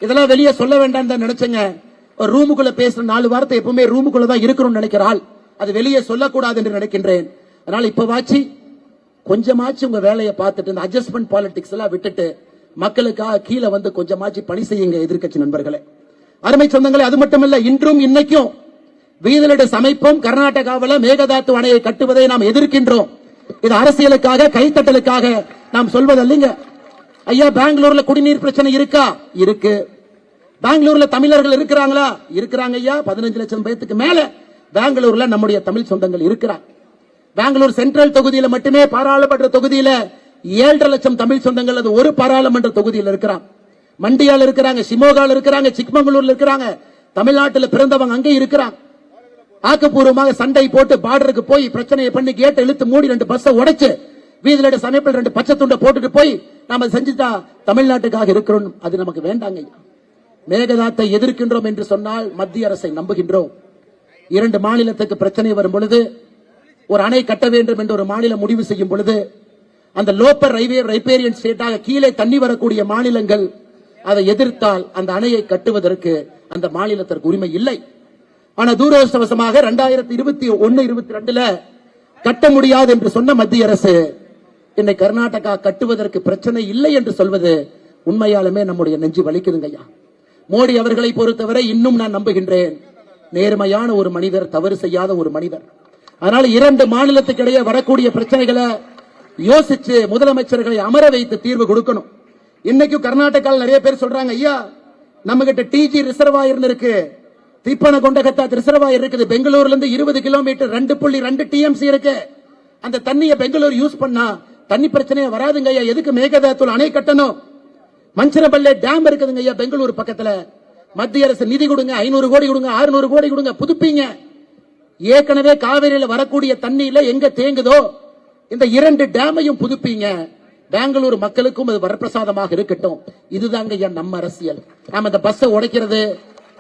இதெல்லாம் வெளியே சொல்ல வேண்டாம் தான் நினைச்சேங்க. ஒரு ரூமுக்குள்ள பேசுற 4 வார்த்தை எப்பவுமே ரூமுக்குள்ள தான் இருக்கணும்னு நினைக்கிறாள், அது வெளியே சொல்லக்கூடாது என்று நினைக்கின்றேன். அதனால இப்பவாச்சு கொஞ்சமாச்சு உங்க வேலையை பார்த்துட்டு இந்த அட்ஜஸ்ட்மெண்ட் பாலிடிக்ஸ் எல்லாம் விட்டுட்டு மக்களுக்காக கீழே வந்து கொஞ்சமாச்சு பணி செய்யுங்க எதிர்க்கட்சி நண்பர்களே. அருமை சொந்தங்களே, அது மட்டுமல்ல, இன்றும் இன்னைக்கும் வீதலடு சமைப்பும் கர்நாடகாவில் மேகதாத்து அணையை கட்டுவதை நாம் எதிர்க்கின்றோம். இது அரசியலுக்காக கைத்தட்டலுக்காக நாம் சொல்வதல்லைங்க. ஐயா, பெங்களூர்ல குடிநீர் பிரச்சனை இருக்கா? இருக்கு. பெங்களூர்ல தமிழர்கள் இருக்கிறாங்களா? இருக்கிறாங்க ஐயா. 15 லட்சம் பேருக்கு மேல பெங்களூர்ல நம்முடைய தமிழ் சொந்தங்கள் இருக்கிறாங்க. பெங்களூர் சென்ட்ரல் தொகுதியில மட்டுமே பாராளுமன்ற தொகுதியில 7.5 லட்சம் தமிழ் சொந்தங்கள் அது ஒரு பாராளுமன்ற தொகுதியில் இருக்கிறாங்க. மண்டியால இருக்கிறாங்க, சிமோகால இருக்கிறாங்க, சிக்மங்களூர்ல இருக்கிறாங்க. தமிழ்நாட்டில் பிறந்தவங்க அங்கே இருக்கிறாங்க. ஆக்கப்பூர்வமாக சண்டை போட்டு பார்டருக்கு போய் பிரச்சனையை பண்ணி கேட்டை இழுத்து மூடி 2 பஸ் உடைச்சு வீதியில சமைப்பில் 2 பச்சை துண்டை போட்டுட்டு போய் நாம செஞ்சுட்டா தமிழ்நாட்டுக்காக இருக்கிறோம். அது நமக்கு வேண்டாங்க. மேகதாத்தை எதிர்க்கின்றோம் என்று சொன்னால் மத்திய அரசை நம்புகின்றோம். 2 மாநிலத்துக்கு பிரச்சனை வரும் பொழுது ஒரு அணை கட்ட வேண்டும் என்று ஒரு மாநிலம் முடிவு செய்யும் பொழுது அந்த லோப்பர் ரைபேரியன் ஸ்டேட்டாக கீழே தண்ணி வரக்கூடிய மாநிலங்கள் அதை எதிர்த்தால் அந்த அணையை கட்டுவதற்கு அந்த மாநிலத்திற்கு உரிமை இல்லை. ஆனா துரதிர்ஷ்டவசமாக 2021-22 கட்ட முடியாது என்று சொன்ன மத்திய அரசு இன்னை கர்நாடகா கட்டுவதற்கு பிரச்சனை இல்லை என்று சொல்வது உண்மையாலுமே நம்முடைய நெஞ்சு வலிக்குதுங்க ஐயா. மோடி அவர்களை பொறுத்தவரை இன்னும் நான் நம்புகின்றேன், நேர்மையான ஒரு மனிதர், தவறு செய்யாத ஒரு மனிதர். அதனால 2 மாநிலத்துக்கு இடையே வரக்கூடிய பிரச்சனைகளை யோசிச்சு முதலமைச்சர்களை அமர வைத்து தீர்வு கொடுக்கணும். இன்னைக்கும் கர்நாடகாவில் நிறைய பேர் சொல்றாங்க, ஐயா நம்ம கிட்ட டிஜி ரிசர்வாயர் இருக்கு, திப்பன கொண்டகத்தா ரிசர்வாயர் இருக்குது, பெங்களூர்ல இருந்து 20 கிலோமீட்டர் 2.2 டிஎம்சி இருக்கு. அந்த தண்ணியை பெங்களூர் யூஸ் பண்ணா தண்ணி பிரச்சனையே வராதுங்க ஐயா. எதுக்கு மேகதாத்துல அணை கட்டணும்? மஞ்சனபல்லே டேம் இருக்குதுங்க ஐயா பெங்களூர் பக்கத்துல. மத்திய அரசு நிதி கொடுங்க, 500 கோடி கொடுங்க, 600 கோடி கொடுங்க, புதுப்பீங்க. ஏற்கனவே காவிரியில வரக்கூடிய தண்ணியில எங்க தேங்குதோ இந்த 2 டேமையும் புதுப்பீங்க. பெங்களூர் மக்களுக்கும் அது வரப்பிரசாதமாக இருக்கட்டும். இதுதாங்க ஐயா நம்ம அரசியல். நாம இந்த பஸ்ஸை உடைக்கிறது,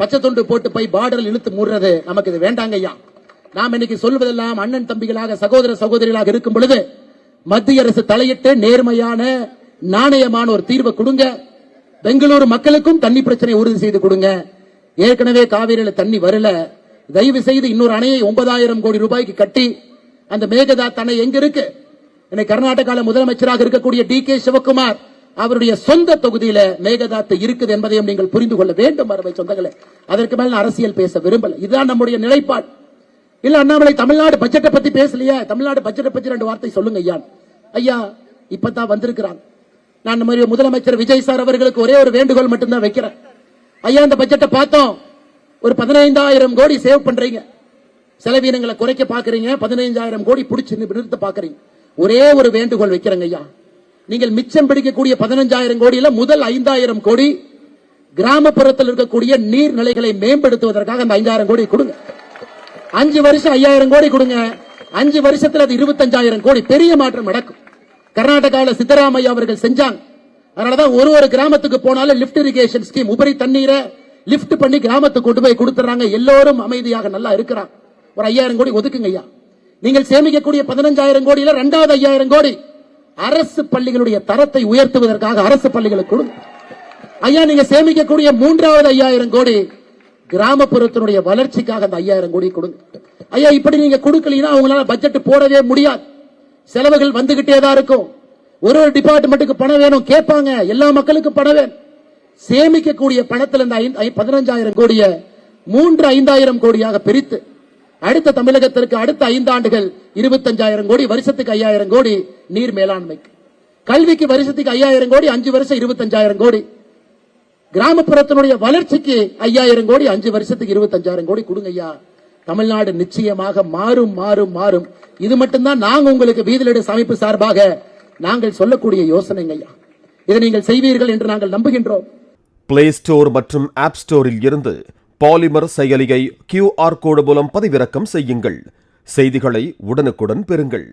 பச்சை தொண்டு போட்டு போய் பார்டரில் இழுத்து மூடுறது நமக்கு இது வேண்டாங்க ஐயா. நாம் இன்னைக்கு சொல்வதெல்லாம் அண்ணன் தம்பிகளாக சகோதர சகோதரிகளாக இருக்கும் பொழுது மத்திய அரசு தலையிட்டு நேர்மையான நாணயமான ஒரு தீர்வை கொடுங்க. பெங்களூரு மக்களுக்கும் தண்ணி பிரச்சனை உறுதி செய்து கொடுங்க. ஏற்கனவே காவிரியில தண்ணி வரல, தயவு செய்து இன்னொரு அணையை 9,000 கோடி ரூபாய்க்கு கட்டி அந்த மேகதாத் அணை எங்க இருக்கு? இன்னைக்கு கர்நாடகால முதலமைச்சராக இருக்கக்கூடிய டி.கே. சிவகுமார் அவருடைய சொந்த தொகுதியில மேகதாத்து இருக்குது என்பதையும் நீங்கள் புரிந்து கொள்ள வேண்டும் அருமை சொந்தங்களே. அதற்கு மேல அரசியல் பேச விரும்பல. இதுதான் நம்முடைய நிலைப்பாடு. இல்ல அண்ணாமலை தமிழ்நாடு பட்ஜெட்டை பத்தி பேசலையா? தமிழ்நாடு பட்ஜெட்டை பத்தி 2 வார்த்தை சொல்லுங்க ஐயா. ஐயா இப்பதான் வந்திருக்கிறாங்க. நான் இந்த மாதிரி முதலமைச்சர் விஜய் சார் அவர்களுக்கு ஒரே ஒரு வேண்டுகோள் மட்டும்தான் வைக்கிறேன். ஐயா இந்த பட்ஜெட்டை பார்த்தோம், ஒரு 15,000 கோடி சேவ் பண்றீங்க, செலவீனங்களை குறைக்க பாக்குறீங்க, 15,000 கோடி பிடிச்சு நிறுத்த பாக்குறீங்க. ஒரே ஒரு வேண்டுகோள் வைக்கிறேங்க ஐயா, நீங்கள் மிச்சம் பிடிக்கக்கூடிய 15,000 கோடியில முதல் 5,000 கோடி கிராமப்புறத்தில் இருக்கக்கூடிய நீர்நிலைகளை மேம்படுத்துவதற்காக அந்த 5,000 கோடி கொடுங்க. 5 வருஷம் 5,000 கோடி கொடுங்க. 5 வருஷத்துல அது 25,000 கோடி, பெரிய மாற்றம் நடக்கும். கர்நாடகாவில் சித்தராமையா அவர்கள் செஞ்சாங்க. அதனாலதான் ஒரு கிராமத்துக்கு போனாலும் லிப்ட் இரிகேஷன் ஸ்கீம், உபரி தண்ணீரை லிப்ட் பண்ணி கிராமத்துக்கு கொண்டு போய் கொடுத்துறாங்க. எல்லோரும் அமைதியாக நல்லா இருக்கிறாங்க. ஒரு 5,000 கோடி ஒதுக்குங்க ஐயா. நீங்கள் சேமிக்கக்கூடிய 15,000 கோடியில 2வது 5,000 கோடி அரசு பள்ளிகளுடைய தரத்தை உயர்த்துவதற்காக அரசு பள்ளிகளுக்கு கொடுங்க ஐயா. நீங்க சேமிக்கக்கூடிய 3வது 5,000 கோடி கிராமப்புறத்தினுடைய வளர்ச்சிக்காக அந்த 5,000 கோடி கொடுங்க ஐயா. இப்படி நீங்க கொடுக்கலீங்கன்னா அவங்களால பட்ஜெட் போடவே முடியாது. செலவுகள் வந்துகிட்டே தான் இருக்கும். ஒரு டிபார்ட்மெண்ட்டுக்கு பணம் வேணும் கேட்பாங்க, எல்லா மக்களுக்கும் பணம் வேணும். சேமிக்கக்கூடிய பணத்தில் இந்த 15,000 கோடிய 3-5,000 கோடியாக பிரித்து அடுத்த தமிழகத்திற்கு அடுத்த 5 ஆண்டுகள் 25,000 கோடி, வருஷத்துக்கு 5,000 கோடி நீர் மேலாண்மைக்கு, கல்விக்கு வருஷத்துக்கு 5,000 கோடி, 5 வருஷம் 25,000 கோடி, கிராமப்புறத்தினுடைய வளர்ச்சிக்கு 5,000 கோடி, 5 வருஷத்துக்கு 25,000 கோடி கொடுங்க ஐயா. தமிழ்நாடு நிச்சயமாக மாறும் மாறும் மாறும். இது மட்டும்தான் நாங்க உங்களுக்கு வீதிலடு சமைப்பு சார்பாக நாங்கள் சொல்லக்கூடிய யோசனைங்க ஐயா. இதை நீங்கள் செய்வீர்கள் என்று நாங்கள் நம்புகின்றோம். பிளே ஸ்டோர் மற்றும் ஆப் ஸ்டோரில் இருந்து பாலிமர் செயலியை QR கோடு மூலம் பதிவிறக்கம் செய்யுங்கள். செய்திகளை உடனுக்குடன் பெறுங்கள்.